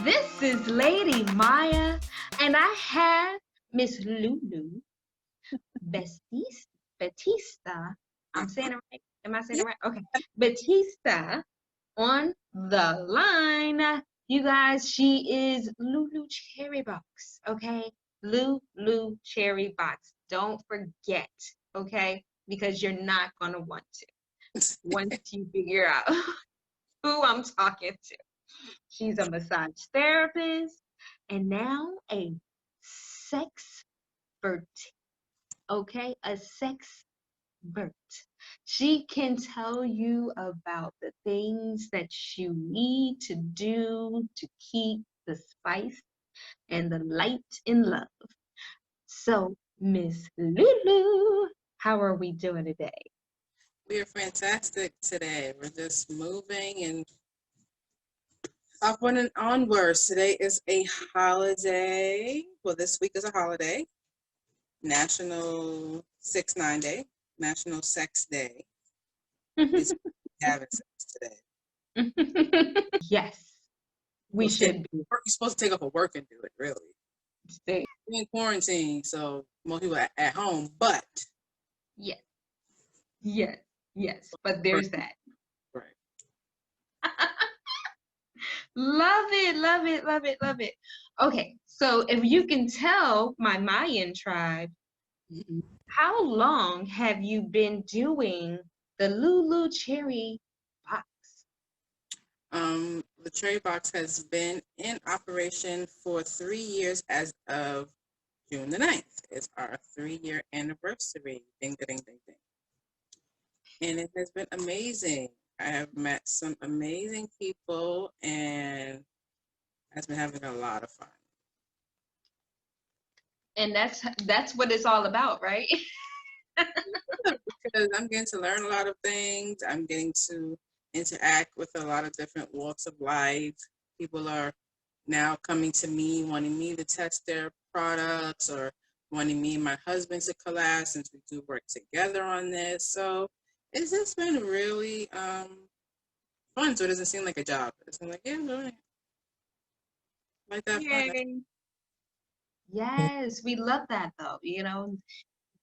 This is Lady Myya, and I have Miss Lulu Batista. I'm saying it right. Am I saying it right? Okay. Batista on the line. You guys, she is Lulu Cherry Box. Okay. Lulu Cherry Box. Don't forget. Okay. Because you're not going to want to once you figure out who I'm talking to. She's a massage therapist and now a sex-pert. Okay, a sex-pert. She can tell you about the things that you need to do to keep the spice and the light in love. So, Miss Lulu, how are we doing today? We are fantastic today. We're just moving and upward and onwards. Today is a holiday. Well, this week is a holiday. National 6-9 Day. National Sex Day. It's having sex today. Yes, we should be. You're supposed to take off of work and do it, really. Stay. We're in quarantine, so most people are at home, but. Yes, yes, yes, but there's that. Right. Love it, love it, love it, love it. Okay, so if you can tell my Mayan tribe, how long have you been doing the Lulu Cherry Box? The Cherry Box has been in operation for 3 years as of June the 9th. It's our 3-year anniversary. Ding, ding, ding, ding. And it has been amazing. I have met some amazing people and I've been having a lot of fun. And that's what it's all about, right? Because I'm getting to learn a lot of things. I'm getting to interact with a lot of different walks of life. People are now coming to me, wanting me to test their products or wanting me and my husband to collab since we do work together on this. So it's just been really fun. So it doesn't seem like a job. It's like, yeah, I'm doing it. Like that fun. Yay. Yes, we love that though. You know,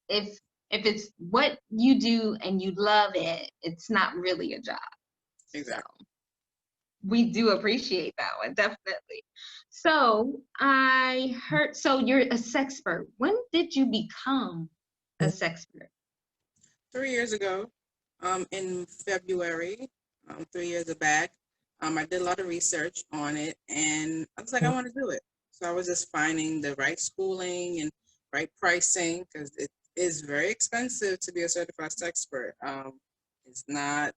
if it's what you do and you love it, it's not really a job. Exactly. So we do appreciate that one, definitely. So I heard, so you're a sex-pert. When did you become a sex-pert? 3 years ago, in February, 3 years back, I did a lot of research on it and I was like, I want to do it. So I was just finding the right schooling and right pricing because it is very expensive to be a certified sex-pert. It's not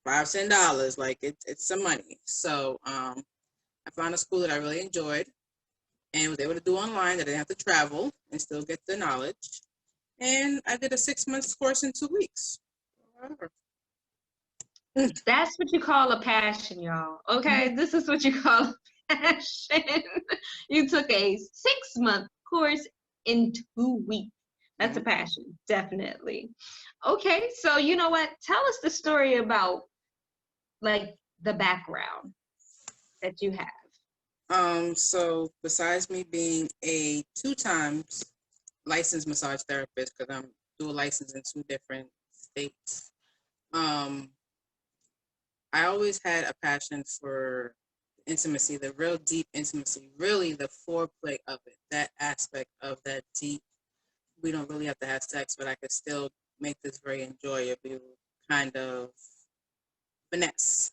$5-10, like it's some money. So I found a school that I really enjoyed and was able to do online that I didn't have to travel and still get the knowledge. And I did a 6 months course in 2 weeks. Whatever. That's what you call a passion, y'all. Okay, this is what you call a passion. You took a 6-month course in 2 weeks. That's a passion, definitely. Okay, so you know what? Tell us the story about like the background that you have. So besides me being a 2 times licensed massage therapist, because I'm dual licensed in 2 different states, I always had a passion for intimacy, the real deep intimacy, really the foreplay of it, that aspect of that deep. We don't really have to have sex, but I could still make this very enjoyable kind of finesse.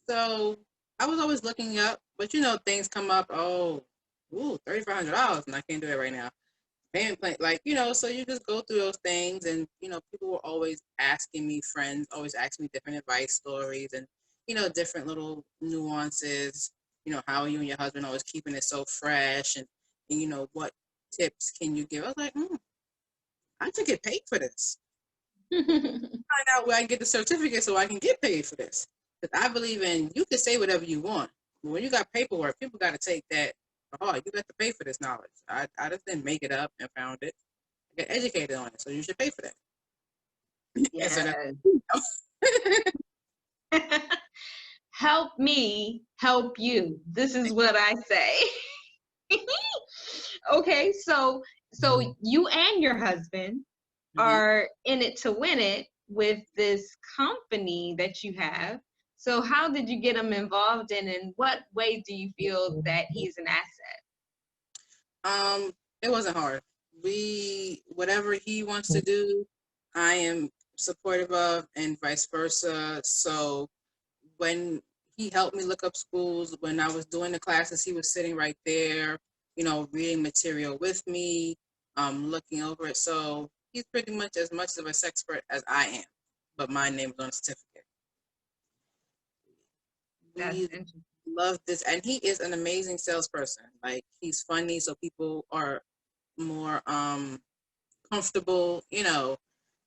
So I was always looking up, but things come up. Oh, $3,500, and I can't do it right now. Payment plan, so you just go through those things, and people were always asking me, friends always ask me different advice stories, and different little nuances. How are you and your husband always keeping it so fresh, and what tips can you give? I was like, I should get paid for this. Find out where I can get the certificate so I can get paid for this. Because I believe in you can say whatever you want, but when you got paperwork, people got to take that to heart. You got to pay for this knowledge. I just didn't make it up and found it. I got educated on it, so you should pay for that. Yeah. help me help you. This is what I say. Okay, so you and your husband Mm-hmm. are in it to win it with this company that you have. So how did you get him involved in what way do you feel that he's an asset? It wasn't hard. Whatever he wants to do, I am supportive of, and vice versa. So when he helped me look up schools, when I was doing the classes, he was sitting right there, reading material with me, looking over it. So he's pretty much as much of a Sex-pert as I am, but my name is on a certificate. That's We interesting. love this, and he is an amazing salesperson. Like, he's funny, so people are more comfortable.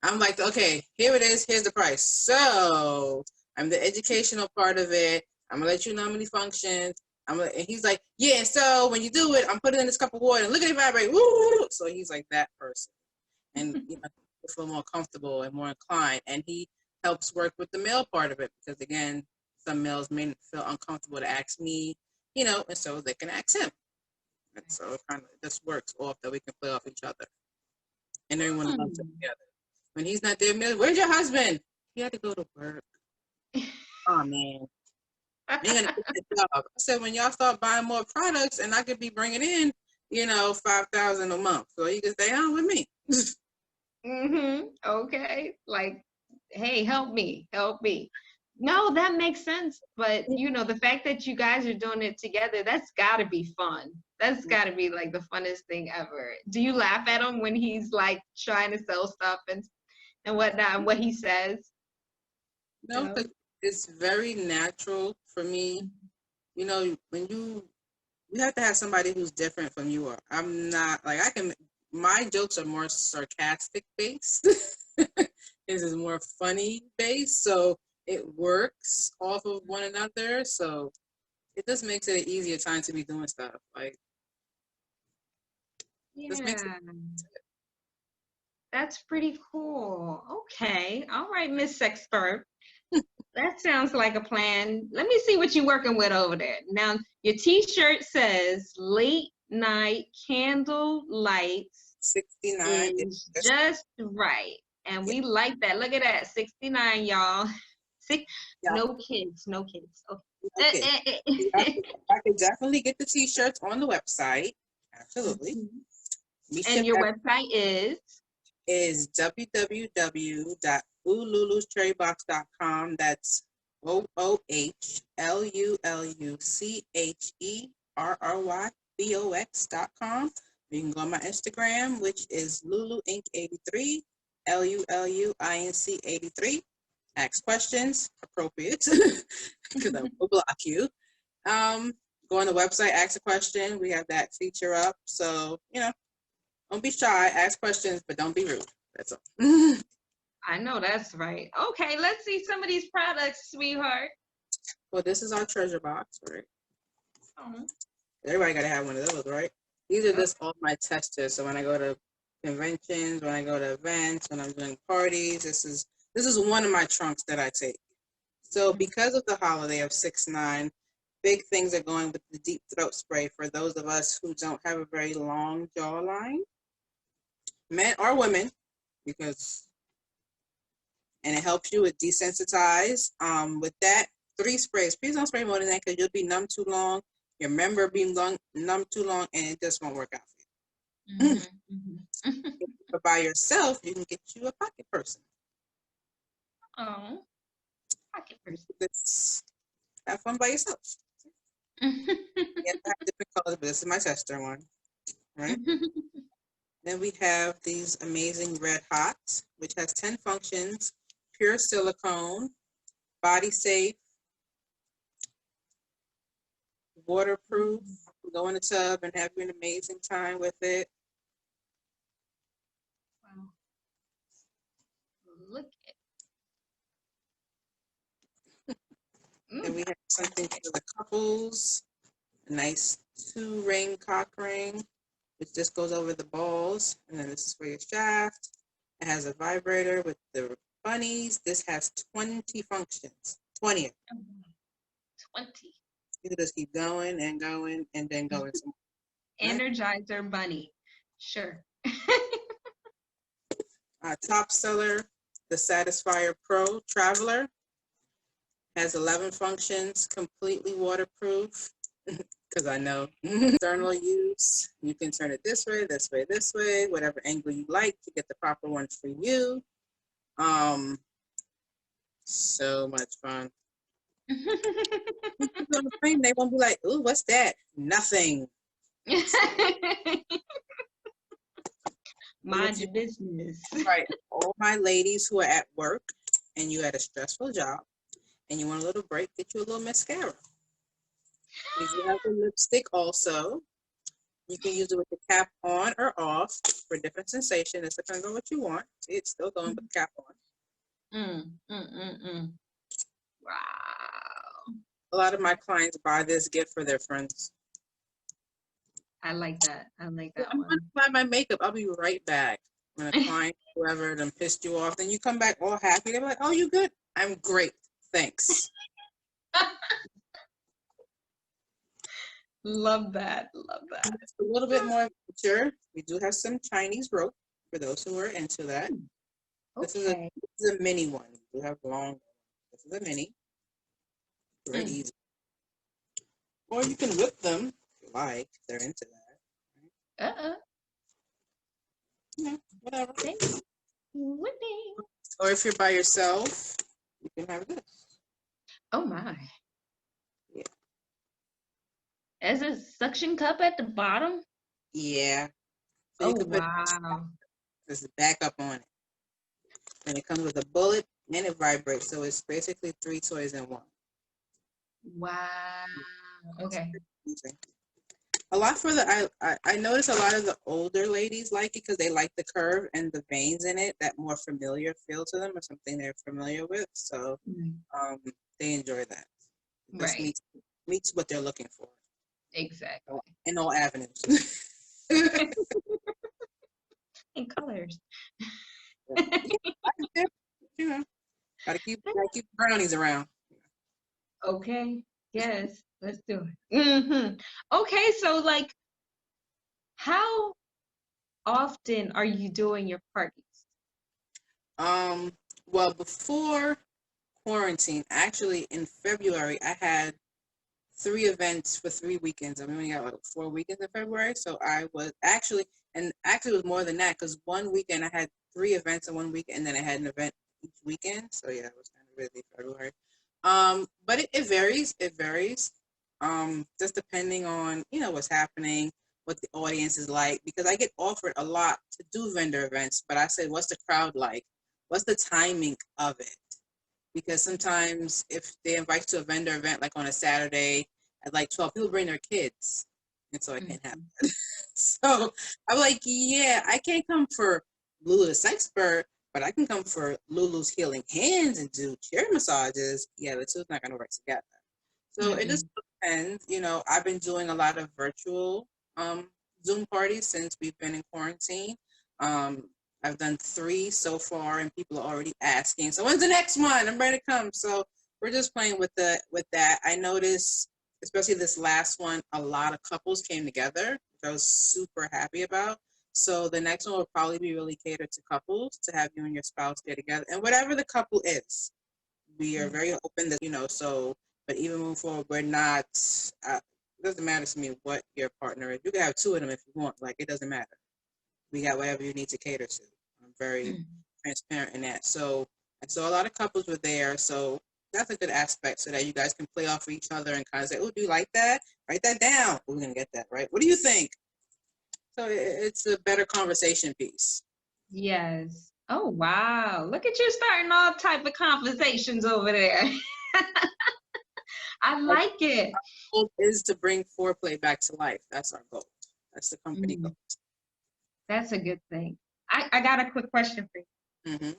I'm like, okay, here it is, here's the price. So I'm the educational part of it. I'm gonna let you know how many functions. And he's like, yeah, so when you do it, I'm putting in this cup of water and look at it vibrate. Woo! So he's like that person. And people feel more comfortable and more inclined. And he helps work with the male part of it, because again, some males may feel uncomfortable to ask me, and so they can ask him. And so it kind of just works off that we can play off each other. And everyone loves it together. When he's not there, where's your husband? He had to go to work. Oh, man. You're going to get the job. I said, when y'all start buying more products and I could be bringing in, $5,000 a month. So you can stay on with me. Okay. Like, hey, help me, help me. No, that makes sense. But the fact that you guys are doing it together, that's gotta be fun. That's gotta be like the funnest thing ever. Do you laugh at him when he's like trying to sell stuff and whatnot and what he says? No, because it's very natural for me. When you have to have somebody who's different from you. I'm not like, my jokes are more sarcastic based. This is more funny based, so it works off of one another. So it just makes it an easier time to be doing stuff. Like, this makes it. That's pretty cool. Okay. All right, Miss Sex-pert. That sounds like a plan. Let me see what you're working with over there. Now, your t-shirt says late night candle lights 69 is just right. And we like that. Look at that. 69, y'all. Yeah. No kids. No kids. Okay. I could definitely get the t-shirts on the website. Absolutely. And your website is www.oolulucherrybox.com. That's OOHLULUCHERRYBOX.com. You can go on my Instagram, which is LuluInc83, LULUINC83. Ask questions, appropriate, because I will block you. Go on the website, ask a question. We have that feature up. So, don't be shy, ask questions, but don't be rude. That's all. I know that's right. Okay, let's see some of these products, sweetheart. Well, this is our treasure box, right? Oh. Everybody got to have one of those, right? These are just all my testers. So when I go to conventions, when I go to events, when I'm doing parties, this is one of my trunks that I take. So because of the holiday of 6/9, big things are going with the deep throat spray for those of us who don't have a very long jawline, men or women, and it helps you with desensitize. With that, 3 sprays. Please don't spray more than that, because you'll be numb too long. Your member being numb too long, and it just won't work out for you. But by yourself, you can get you a pocket person. Oh, pocket person. Have fun by yourself. You have to have different colors, but this is my sister one, right? Then we have these amazing Red Hots, which has 10 functions, pure silicone, body safe, waterproof. Go in the tub and have an amazing time with it. Wow. Look at And we have something for the couples, a nice 2-ring cock ring, which just goes over the balls. And then this is for your shaft. It has a vibrator with the bunnies. This has 20 functions, 20 of them. 20. You can just keep going and going and then going some more. Right? Energizer Bunny. Sure. Top seller, the Satisfier Pro Traveler. Has 11 functions, completely waterproof, because I know. External use, you can turn it this way, this way, this way, whatever angle you like to get the proper one for you. So much fun. They won't be like, ooh, what's that? Nothing. Mind your business. Right. All my ladies who are at work and you had a stressful job and you want a little break, get you a little mascara. If you have a lipstick also, you can use it with the cap on or off for different sensation. It depends on what you want. See, it's still going with the cap on. Wow. A lot of my clients buy this gift for their friends. I like that. I like that I'm one. going to apply my makeup. I'll be right back. When a client, whoever, done pissed you off, then you come back all happy. They're like, oh, you good? I'm great. Thanks. Love that. Love that. It's a little bit more mature. We do have some Chinese rope for those who are into that. This is a mini one. We do have long. This is a mini. Very easy. Or you can whip them if you like. If they're into that. Yeah, whatever. Whipping. Or if you're by yourself, you can have this. Oh my. Yeah. There's a suction cup at the bottom? Yeah. So oh, wow. There's a backup on it. And it comes with a bullet and it vibrates. So it's basically 3 toys in one. Wow. Okay. A lot for the, I notice a lot of the older ladies like it because they like the curve and the veins in it, that more familiar feel to them or something they're familiar with. So they enjoy that. This meets what they're looking for. Exactly. In all avenues. In colors. You know, gotta keep brownies around. Okay. Yes. Let's do it. Okay. So like, how often are you doing your parties? Well, before quarantine, actually in February, I had 3 events for 3 weekends. I mean, we got like 4 weekends in February. So I was actually it was more than that because one weekend I had 3 events in one week and then I had an event each weekend. So yeah, it was kind of busy February. But it varies. It varies. Just depending on, what's happening, what the audience is like, because I get offered a lot to do vendor events, but I said, what's the crowd like? What's the timing of it? Because sometimes if they invite you to a vendor event, like on a Saturday at like 12, people bring their kids. And so I can't have that. So I'm like, yeah, I can't come for Lulu the Sex-pert, but I can come for Lulu's healing hands and do chair massages. Yeah, the two's not going to work together. So it just depends. I've been doing a lot of virtual Zoom parties since we've been in quarantine. I've done 3 so far, and people are already asking, so when's the next one? I'm ready to come. So we're just playing with that. I noticed, especially this last one, a lot of couples came together, which I was super happy about. So the next one will probably be really catered to couples, to have you and your spouse get together. And whatever the couple is, we are very open that, so, but even moving forward, we're not, it doesn't matter to me what your partner is. You can have 2 of them if you want, like, it doesn't matter. We got whatever you need to cater to. I'm very transparent in that. So a lot of couples were there. So that's a good aspect, so that you guys can play off of each other and kind of say, oh, do you like that? Write that down. We're going to get that, right? What do you think? So it's a better conversation piece. Yes. Oh, wow. Look at you starting all type of conversations over there. I like it. Our goal is to bring foreplay back to life. That's our goal. That's the company goal. That's a good thing. I got a quick question for you.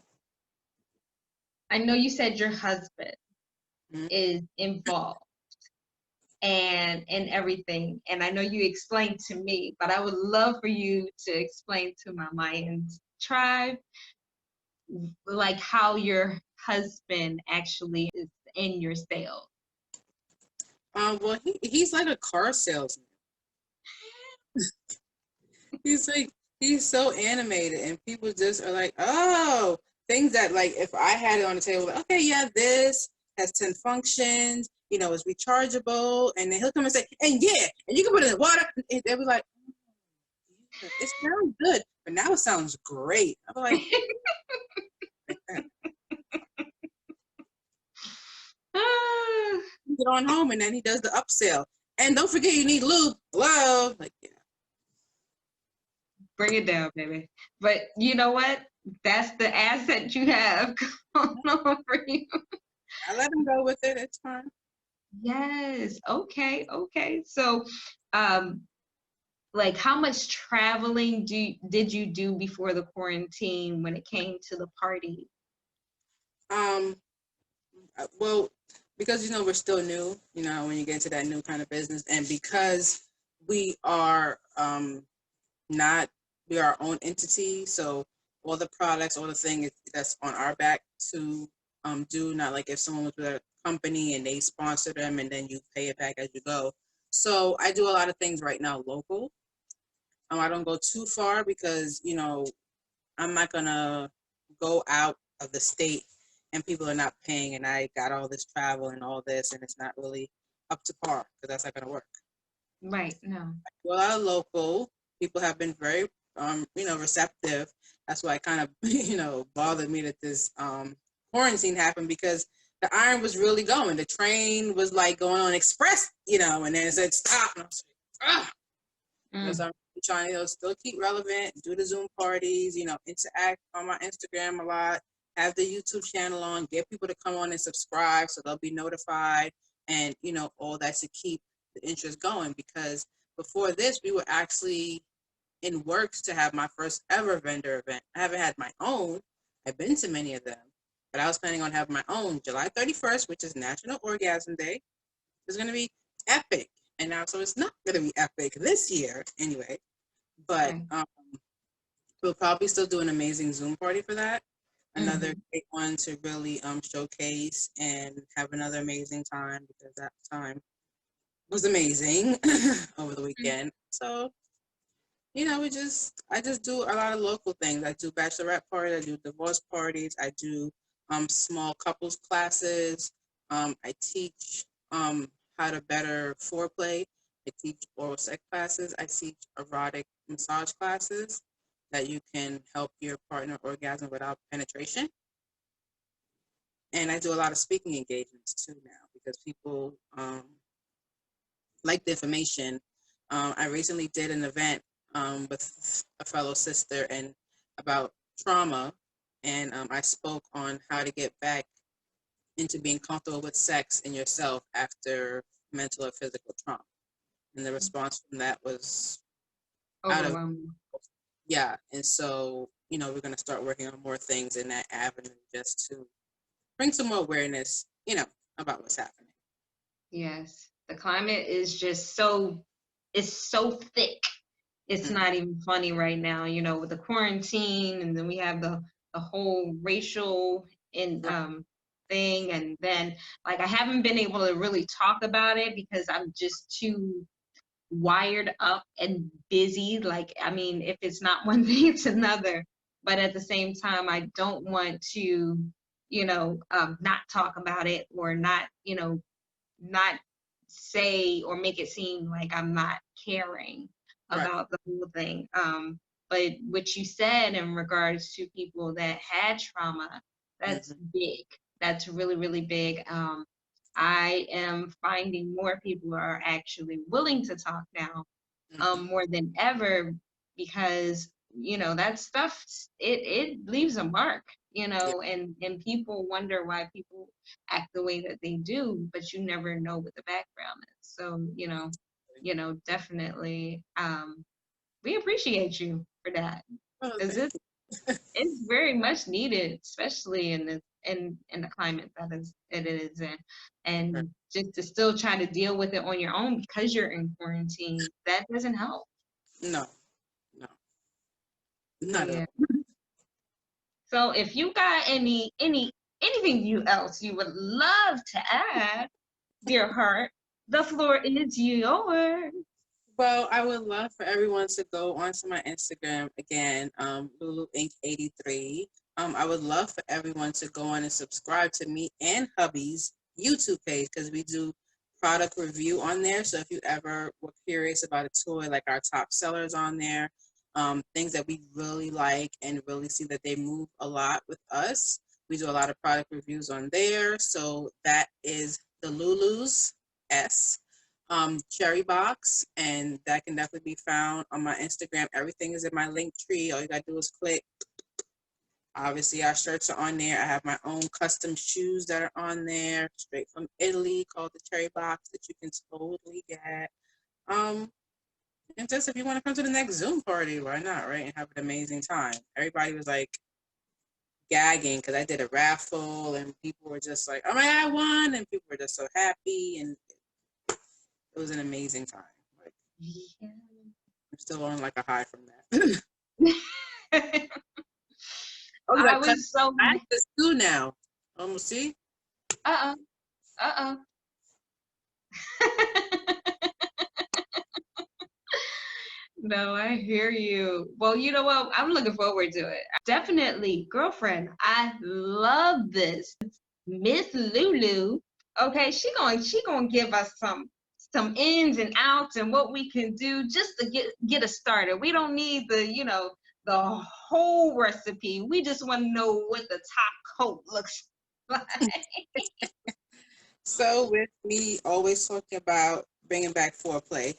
I know you said your husband is involved and everything, and I know you explained to me, but I would love for you to explain to my Mayan tribe, like how your husband actually is in your sales. Well, he's like a car salesman. He's like, he's so animated, and people just are like, oh, things that, like, if I had it on the table, like, okay, yeah, this has 10 functions, you know, it's rechargeable, and then he'll come and say, and yeah, and you can put it in the water, and they'll be like, yeah, it sounds good, but now it sounds great. I'm like, get on home, and then he does the upsell, and don't forget you need lube. Hello, like, yeah. Bring it down, baby. But you know what? That's the asset you have going on for you. I let him go with it. It's fine. Yes. Okay. Okay. So, um, like, how much traveling did you do before the quarantine when it came to the party? Um, well, because you know we're still new, you know, when you get into that new kind of business, and because we are not we are our own entity, so all the products, all the things that's on our back to do, not like if someone was with a company and they sponsor them and then you pay it back as you go. So I do a lot of things right now local. I don't go too far because you know I'm not gonna go out of the state and people are not paying, and I got all this travel and all this, and it's not really up to par because that's not gonna work. Right. No. Well, our local people have been very, you know, receptive. That's why it kind of, you know, bothered me that this quarantine happened because the iron was really going. The train was like going on express, you know, and then it said stop. And I was like, ah. Because I'm trying to, you know, still keep relevant, do the Zoom parties, you know, interact on my Instagram a lot, have the YouTube channel on, get people to come on and subscribe so they'll be notified, and you know, all that to keep the interest going. Because before this, we were actually in works to have my first ever vendor event. I haven't had my own. I've been to many of them, but I was planning on having my own July 31st, which is National Orgasm Day. It's going to be epic. And now, so it's not going to be epic this year anyway, but we'll probably still do an amazing Zoom party for that. Another great one to really showcase and have another amazing time, because that time was amazing over the weekend. So, you know, I just do a lot of local things. I do bachelorette parties, I do divorce parties, I do small couples classes. I teach how to better foreplay. I teach oral sex classes. I teach erotic massage classes that you can help your partner orgasm without penetration. And I do a lot of speaking engagements too now because people like the information. I recently did an event with a fellow sister and about trauma, and I spoke on how to get back into being comfortable with sex and yourself after mental or physical trauma. And the response from that was out of, yeah. And so, you know, we're going to start working on more things in that avenue just to bring some more awareness, you know, about what's happening. Yes. The climate is just it's so thick. It's not even funny right now, you know, with the quarantine, and then we have the whole racial thing, and then like I haven't been able to really talk about it because I'm just too wired up and busy. Like, I mean, if it's not one thing, it's another. But at the same time, I don't want to, you know, not talk about it, or not, you know, not say or make it seem like I'm not caring about the whole thing. But what you said in regards to people that had trauma, that's big. That's really, really big. I am finding more people are actually willing to talk now, more than ever, because you know that stuff, it leaves a mark, you know, and people wonder why people act the way that they do, but you never know what the background is. So definitely, we appreciate you for that, because it's very much needed, especially in the climate it is in, and just to still try to deal with it on your own because you're in quarantine, that doesn't help. No, not at all. So if you got anything else you would love to add, dear heart, The floor is yours. Well, I would love for everyone to go onto my Instagram again, Lulu Inc. 83. I would love for everyone to go on and subscribe to me and hubby's YouTube page because we do product review on there. So if you ever were curious about a toy, like our top sellers on there, things that we really like and really see that they move a lot with us, we do a lot of product reviews on there. So that is the Lulu's S Cherry box, and that can definitely be found on my Instagram. Everything is in my link tree. All you gotta do is click. Obviously, our shirts are on there. I have my own custom shoes that are on there, straight from Italy, called the Cherry box, that you can totally get. And just if you want to come to the next Zoom party, why not, right? And have an amazing time. Everybody was like gagging because I did a raffle, and people were just like, "Oh my God, I won!" And people were just so happy, and it was an amazing time. Like, Yeah. I'm still on like a high from that. Oh, you I got cut was so. back to school now. See? Uh oh. No, I hear you. Well, you know what? I'm looking forward to it. Definitely, girlfriend. I love this. Miss Lulu. Okay, she gonna give us some ins and outs and what we can do just to get us started. We don't need the whole recipe. We just want to know what the top coat looks like. So with me always talking about bringing back foreplay,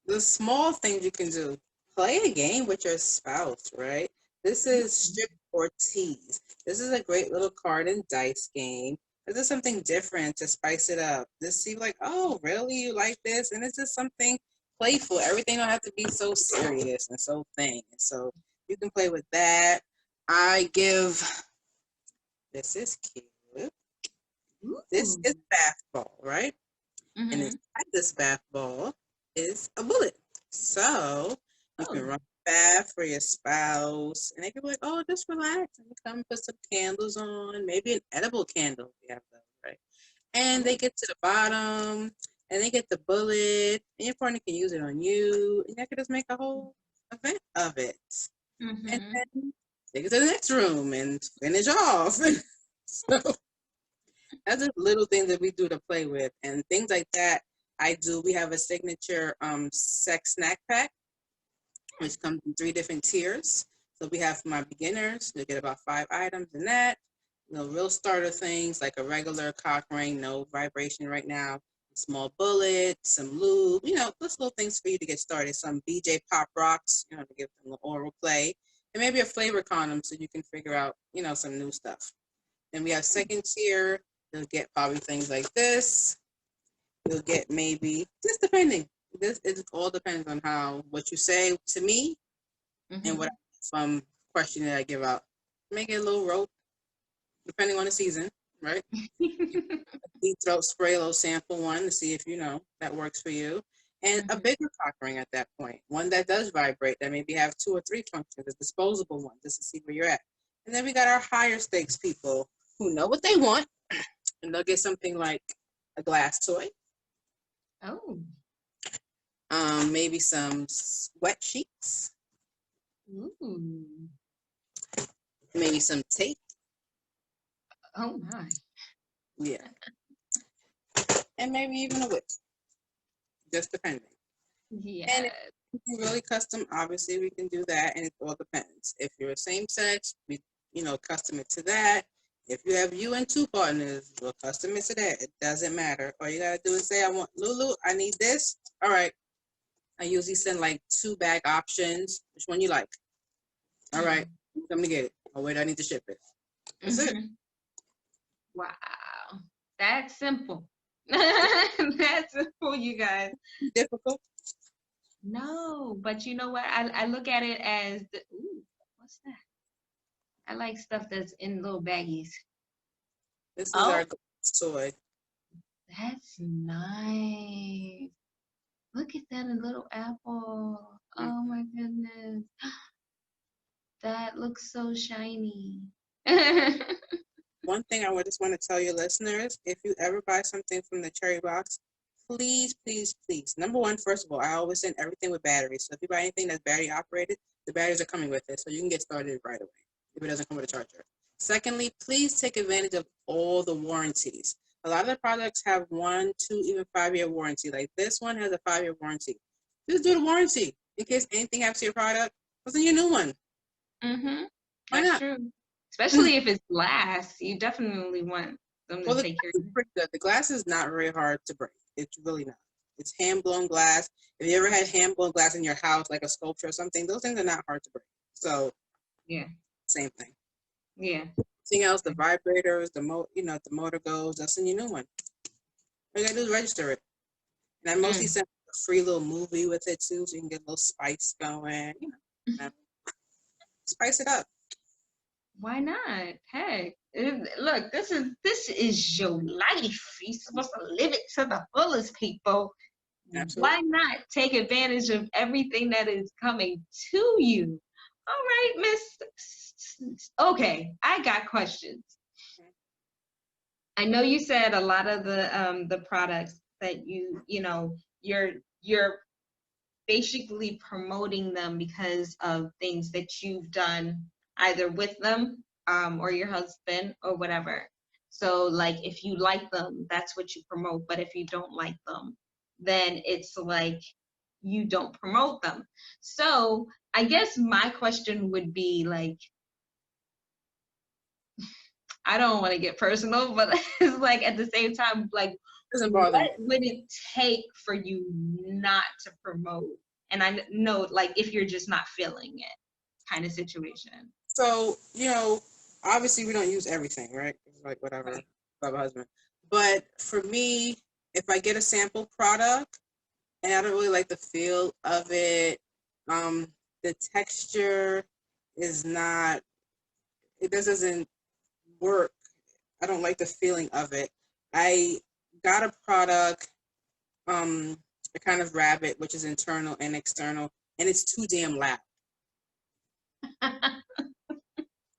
the small things you can do. Play a game with your spouse, right? This is strip or tease. This is a great little card and dice game. This is something different to spice it up. Just see like, oh, really? You like this? And it's just something playful. Everything don't have to be so serious and so thing. And so you can play with that. I give, this is cute. This Ooh. is bath ball, right? And Mm-hmm. inside this bath ball is a bullet. So you can Oh. run a bath for your spouse, and they can be like, "Oh, just relax," and you come put some candles on, maybe an edible candle if you have those, right? And they get to the bottom, and they get the bullet, and your partner can use it on you, and you can just make a whole event of it, and Mm-hmm. then take it to the next room and finish off. So that's just little things that we do to play with, and things like that. I do. We have a signature sex snack pack, which comes in 3 different tiers. So we have for my beginners, you'll get about 5 items in that. Real starter things like a regular cock ring, no vibration right now. A small bullet, some lube, just little things for you to get started. Some BJ Pop Rocks, to give them the oral play, and maybe a flavor condom so you can figure out, some new stuff. Then we have second tier. You'll get probably things like this. You'll get maybe, just depending. This it all depends on what you say to me and what from question that I give out. Make it a little rope, depending on the season, right? Deep throat spray, a little sample one to see if that works for you. And a bigger cock ring at that point, one that does vibrate, that maybe have 2 or 3 functions, a disposable one, just to see where you're at. And then we got our higher stakes people who know what they want, and they'll get something like a glass toy. Oh. Maybe some wet sheets. Ooh. Maybe some tape. Oh my. Yeah. And maybe even a whip. Just depending. Yeah. And if you really custom, obviously we can do that, and it all depends. If you're same sex, we custom it to that. If you have you and 2 partners, we'll custom it to that. It doesn't matter. All you gotta do is say, I want Lulu, I need this. All right. I usually send like 2 bag options. Which one you like? All right, come to get it. Oh wait, I need to ship it. That's it. Wow. That's simple. That's simple, you guys. Difficult. No, but you know what? I look at it as ooh, what's that? I like stuff that's in little baggies. This is Oh, our toy. that's nice. Look at that, a little apple. Oh my goodness. That looks so shiny. One thing I would just want to tell your listeners, if you ever buy something from the Cherry box, please, please, please. Number one, first of all, I always send everything with batteries. So if you buy anything that's battery operated, the batteries are coming with it. So you can get started right away if it doesn't come with a charger. Secondly, please take advantage of all the warranties. A lot of the products have 1, 2, even 5-year warranty. Like this one has a 5-year warranty. Just do the warranty in case anything happens to your product. What's in your new one? Mm-hmm. Why That's not? true. Especially if it's glass, you definitely want them to Well, the take care glass of is pretty good. The glass is not very hard to break. It's really not. It's hand-blown glass. If you ever had hand-blown glass in your house, like a sculpture or something, those things are not hard to break. So, Yeah. same thing. Yeah. Anything else, the vibrators, the motor goes, that's in your new one. All you gotta do is register it. And I mostly send a free little movie with it too, so you can get a little spice going, spice it up. Why not? Heck, look, this is your life. You're supposed to live it to the fullest, people. Absolutely. Why not take advantage of everything that is coming to you? All right, Miss. Okay, I got questions. I know you said a lot of the products that you're basically promoting them because of things that you've done either with them or your husband or whatever. So like if you like them, that's what you promote. But if you don't like them, then it's like you don't promote them. So I guess my question would be like, I don't want to get personal, but it's like at the same time, like, Doesn't bother me. what would it take for you not to promote? And I know, like, if you're just not feeling it, kind of situation. So, obviously we don't use everything, right? It's like whatever, Right. love a husband. But for me, if I get a sample product and I don't really like the feel of it, the texture is not, it doesn't work. I don't like the feeling of it. I got a product, a kind of rabbit, which is internal and external, and it's too damn loud.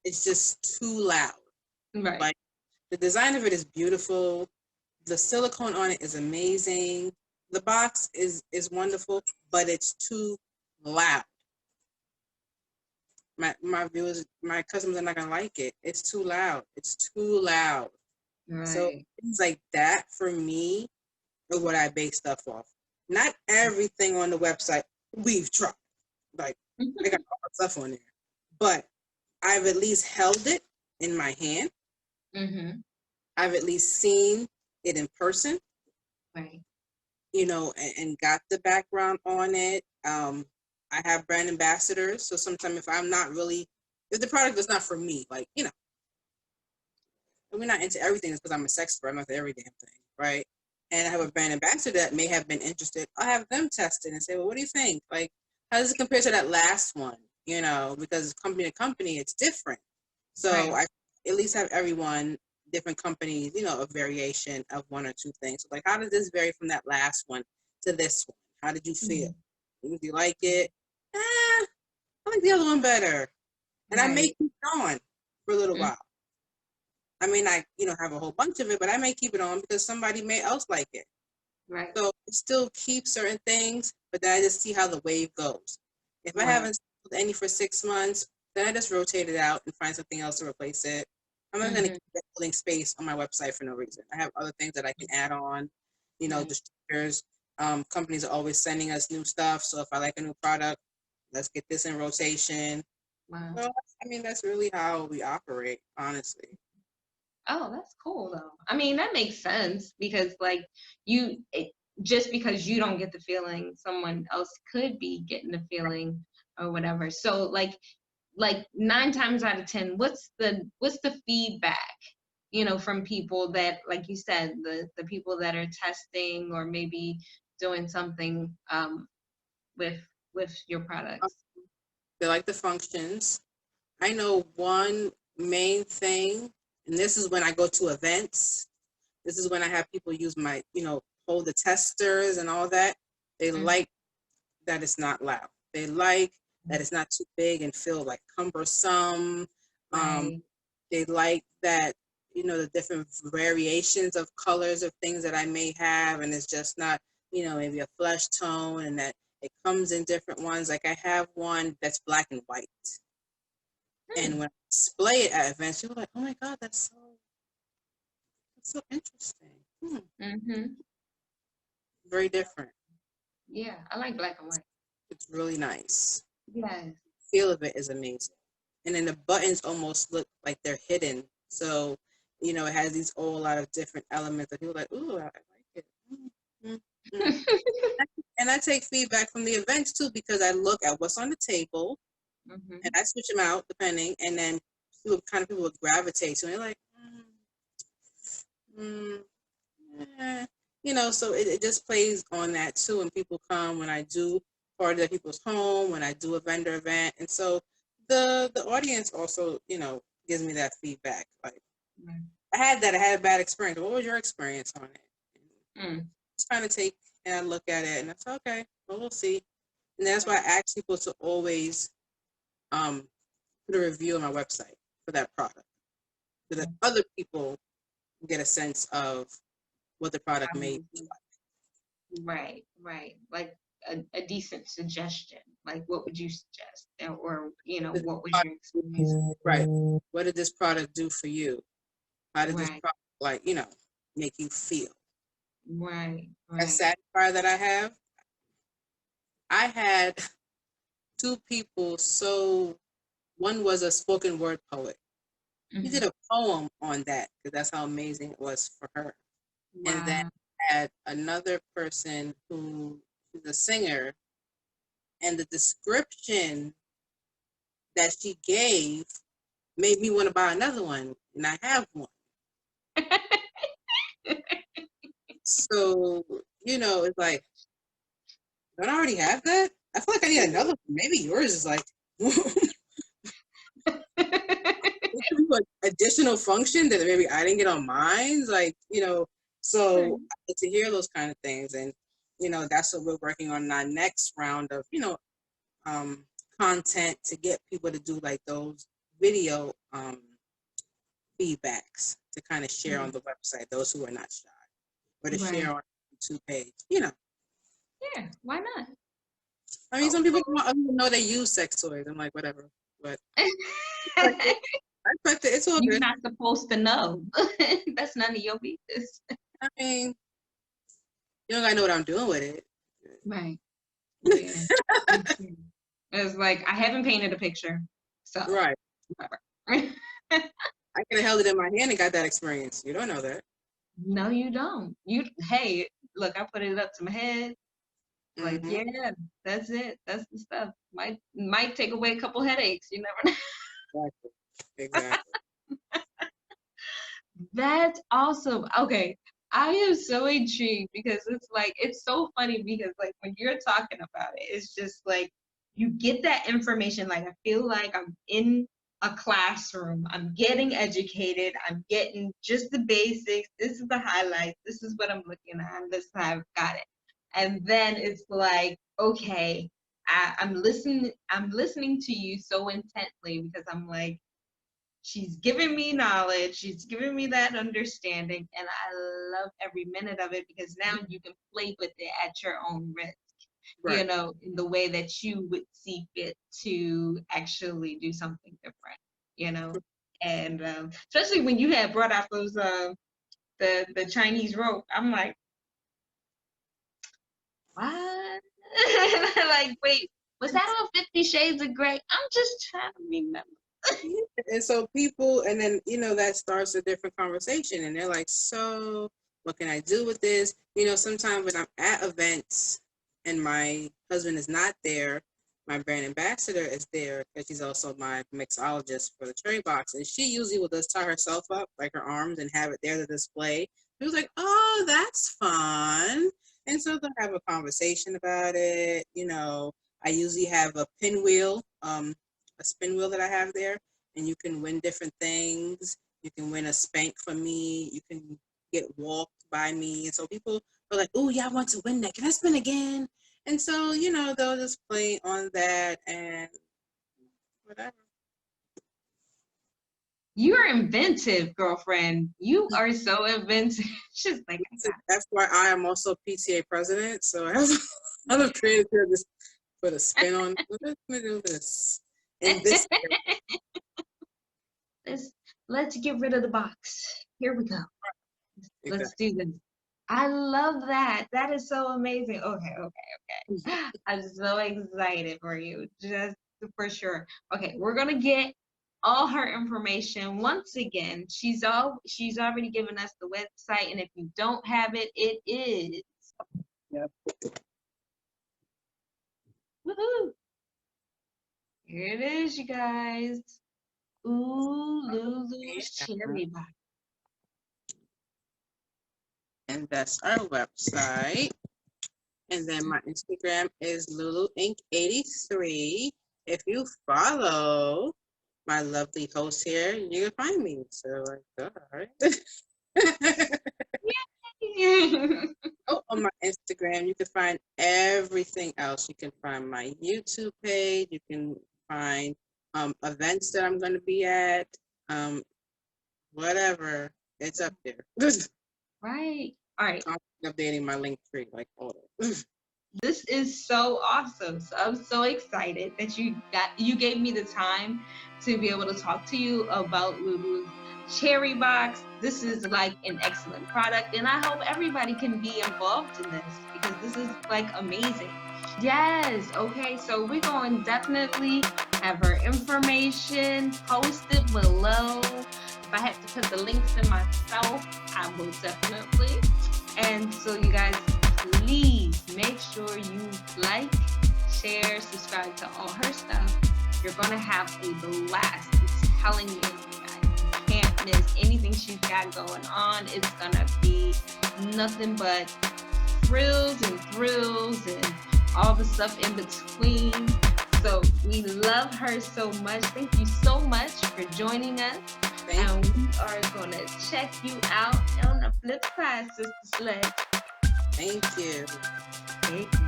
It's just too loud. Right. Like the design of it is beautiful. The silicone on it is amazing. The box is wonderful, but it's too loud. My viewers, my customers are not gonna like it. It's too loud. It's too loud. So Right. things like that for me are what I base stuff off. Not everything on the website we've tried. Like I got all that stuff on there, but I've at least held it in my hand. Mm-hmm. I've at least seen it in person, Right. and got the background on it. I have brand ambassadors, so sometimes if the product is not for me, like, we're not into everything because I'm a Sex-pert, I'm not every damn thing, right? And I have a brand ambassador that may have been interested. I'll have them test it and say, well, what do you think? Like, how does it compare to that last one? Because company to company, it's different. So Right. I at least have everyone, different companies, a variation of one or two things. So like, how does this vary from that last one to this one? How did you feel? Mm-hmm. Do you like it? I like the other one better. And I may Right. keep going for a little Mm-hmm. while. I may not, have a whole bunch of it, but I may keep it on because somebody may else like it. Right. So I still keep certain things, but then I just see how the wave goes. If I Right. haven't sold any for 6 months, then I just rotate it out and find something else to replace it. I'm not going to Mm-hmm. keep holding space on my website for no reason. I have other things that I can add on, Right. distributors. Companies are always sending us new stuff. So if I like a new product, let's get this in rotation. Wow. So, that's really how we operate, honestly. Oh, that's cool though. I mean, that makes sense because like just because you don't get the feeling, someone else could be getting the feeling or whatever. So like 9 times out of 10, what's the feedback, from people that, like you said, the people that are testing or maybe doing something with your products. They like the functions. I know one main thing, and this is when I go to events. This is when I have people use my, hold the testers and all that. They Mm-hmm. like that it's not loud. They like that it's not too big and feel like cumbersome. Right. They like that the different variations of colors of things that I may have, and it's just not, maybe a flesh tone, and that it comes in different ones. Like I have one that's black and white, and when I display it at events, people are like, "Oh my God, that's so interesting." Mm-hmm. Very different. Yeah, I like black and white. It's really nice. Yes. Feel of it is amazing, and then the buttons almost look like they're hidden. So, it has these whole lot of different elements that people are like, "Ooh, I like it." Mm. And I take feedback from the events too, because I look at what's on the table Mm-hmm. and I switch them out depending, and then people would gravitate to it, like, eh. So it just plays on that too. And people come when I do party at people's home, when I do a vendor event, and so the audience also, gives me that feedback. Like, I had a bad experience. What was your experience on it? Just kind of take and I look at it, and that's okay. Well, we'll see. And that's why I ask people to always put a review on my website for that product, so that other people get a sense of what the product may be like. Right. Like a decent suggestion. Like, what would you suggest? Or, what was your experience? Right. What did this product do for you? How did this Right. product, make you feel? Right. That satisfier that I had two people. So one was a spoken word poet. He did a poem on that because that's how amazing it was for her. Wow. And then I had another person who is a singer, and the description that she gave made me want to buy another one, and I have one. So, it's like, don't I already have that? I feel like I need another one. Maybe yours is like additional function that maybe I didn't get on mine. Like, so to hear those kind of things, and that's what we're working on our next round of, content to get people to do like those video feedbacks to kind of share on the website, those who are not shy, or to share on the YouTube page. Yeah, why not? I mean, some people don't know they use sex toys. I'm like, whatever. But I expect it. It's all You're good. not supposed to know. That's none of your business. I mean, you don't gotta know what I'm doing with it. Right. Yeah. It's like, I haven't painted a picture. So Right. whatever. I could have held it in my hand and got that experience. You don't know that. No, you don't. Hey, look, I put it up to my head. Like, yeah, that's it. That's the stuff. Might take away a couple headaches. You never know. Exactly. That's awesome. Okay. I am so intrigued because it's so funny because like when you're talking about it, it's just like you get that information. Like I feel like I'm in a classroom. I'm getting educated. I'm getting just the basics. This is the highlights. This is what I'm looking at. This is how I've got it. And then it's like, okay, I'm listening. I'm listening to you so intently because I'm like, she's giving me knowledge, she's giving me that understanding, and I love every minute of it because now you can play with it at your own risk, Right. in the way that you would see fit to actually do something different, and especially when you had brought out those the Chinese rope. I'm like, what? Like, wait, was that on 50 Shades of Grey? I'm just trying to remember. And so people, and then, that starts a different conversation, and they're like, so what can I do with this? Sometimes when I'm at events and my husband is not there, my brand ambassador is there because she's also my mixologist for the Cherry Box, and she usually will just tie herself up, like her arms, and have it there to display. It was like, oh, that's fun. And so they'll have a conversation about it. I usually have a pinwheel, a spin wheel that I have there, and you can win different things. You can win a spank from me. You can get walked by me. And so people are like, oh, yeah, I want to win that. Can I spin again? And so, they'll just play on that and whatever. You're inventive, girlfriend. You are so inventive. She's like, FYI, I'm also PTA president, so I have other creative here just put a spin on. Let me do this. And this. let's get rid of the box. Here we go. Let's Exactly. do this. I love that. That is so amazing. Okay. I'm so excited for you, just for sure. Okay, we're gonna get all her information once again. She's already given us the website, and if you don't have it, it is. Yep. Woohoo! Here it is, you guys. Ooh, Lulu Cherry Box. And that's our website. And then my Instagram is LuluInc83. If you follow my lovely host here, you can find me. So like, all right. Oh, on my Instagram, you can find everything else. You can find my YouTube page. You can find events that I'm going to be at. Whatever, it's up there. Right. All right. I'm updating my link tree like all This is so awesome. So I'm so excited that you gave me the time to be able to talk to you about Lulu's Cherry Box. This is like an excellent product, and I hope everybody can be involved in this because this is like amazing. Yes. Okay. So we're going to definitely have her information posted below. If I have to put the links in myself, I will definitely. And so you guys, please make sure you like, share, subscribe to all her stuff. You're going to have a blast. I'm telling you, guys, you can't miss anything she's got going on. It's going to be nothing but thrills and all the stuff in between. So we love her so much. Thank you so much for joining us. And we are going to check you out on the flip side, Sister Sledge. Thank you. Thank you.